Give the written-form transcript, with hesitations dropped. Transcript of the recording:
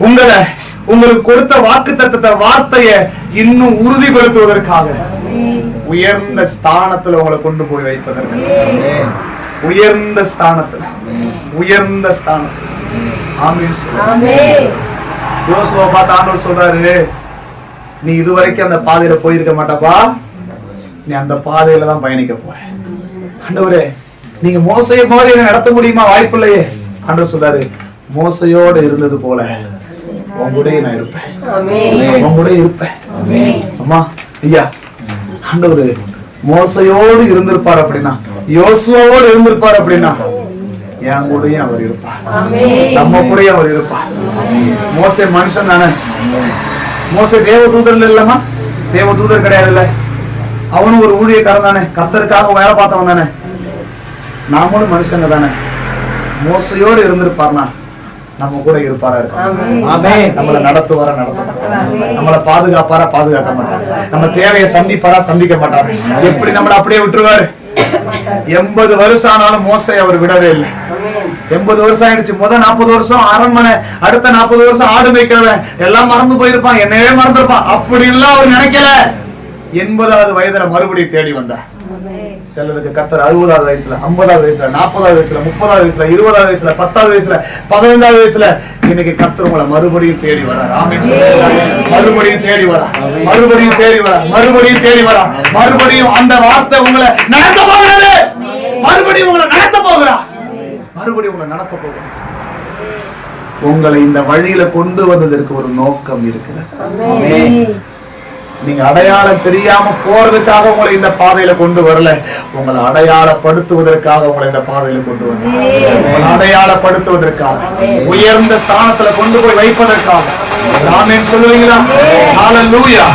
உங்களை உங்களுக்கு கொடுத்த வாக்குத்தத்தத்தை வார்த்தையை இன்னும் உறுதிப்படுத்துவதற்காக உயர்ந்த ஸ்தானத்துல உங்களை கொண்டு போய் வைப்பதற்கு உயர்ந்த ஸ்தானத்துல ஆமென் சொல்லுங்க. யோசுவா பார்த்து ஆண்டவர் சொல்றாரு, நீ இதுவரைக்கும் அந்த பாதையில போயிருக்க மாட்டப்பா, நீ அந்த பாதையில தான் பயணிக்க போற. ஆண்டவரே, நீங்க மோசையை மாதிரி நடத்த முடியுமா? வாய்ப்பு இல்லையே. ஆண்டவர் சொல்றாரு, மோசையோடு இருந்தது போல உங்களுடைய நான் இருப்பேன், உங்களுடைய இருப்பேன். அம்மா ஐயா, ஆண்டவர் மோசையோடு இருந்திருப்பார் அப்படின்னா, யோசுவாவோடு இருந்திருப்பார் அப்படின்னா, என் கூடயும் அவர் இருப்பார், நம்ம கூடயும் அவர் இருப்பார். மோசே மனுஷன் தானே, மோசே தேவதூதர் இல்லம்மா, தேவதூதர் கிடையாதுல்ல. அவனும் ஒரு ஊழியக்காரன் தானே, கர்த்தருக்காக வேலை பார்த்தவன் தானே. நாமளும் மனுஷங்க தானே. மோசையோடு இருந்திருப்பார்னா நம்ம கூட இருப்பாரா? நம்மளை நடத்துவாரா? நடத்த மாட்டார். நம்மளை பாதுகாப்பாரா? பாதுகாக்க மாட்டார். நம்ம தேவையை சந்திப்பாரா? சந்திக்க மாட்டார். எப்படி நம்மளை அப்படியே விட்டுருவாரு? 80 வருஷம் ஆனாலும் மோசை அவர் விடவே இல்லை. 80 வருஷம் ஆயிடுச்சு. முதல் 40 வருஷம் அரண்மனை, அடுத்த 40 வருஷம் ஆடு மேய்க்கிறவன், எல்லாம் மறந்து போயிருப்பான், என்னவே மறந்துருப்பான். அப்படி எல்லாம் அவர் நினைக்கல. 80வது வயதுல மறுபடியும் தேடி வந்தார். சிலருக்கு கர்த்தர் 60வது வயசுல, 50வது வயசுல, 40வது வயசுல, 30வது வயசுல, 20வது வயசுல, 10வது வயசுல, 15வது வயசுல, இன்னைக்கு கர்த்தர் உங்களை மறுபடியும் தேடி வரார். ஆமென் சொல்லுங்க. மறுபடியும் தேடி வரார், மறுபடியும் தேடி வரார், மறுபடியும் தேடி வரார். மறுபடியும் அந்த வார்த்தை உங்களை நடத்த போகிறது. மறுபடியும் உங்களை நடத்த போகிறார். மறுபடியும் உங்களை நடத்த போகிறார். உங்களை இந்த வழியில கொண்டு வந்ததற்கு ஒரு நோக்கம் இருக்கிறது. நீங்க அடையாளம் தெரியாம போறதுக்காக உங்களை இந்த பாதையில கொண்டு வரல, உங்களை அடையாளப்படுத்துவதற்காக உங்களை இந்த பாதையில கொண்டு வர, உங்களை அடையாளப்படுத்துவதற்காக, உயர்ந்த ஸ்தானத்துல கொண்டு போய் வைப்பதற்காக. ஆமென் சொல்லுவீங்களா? ஹல்லேலூயா.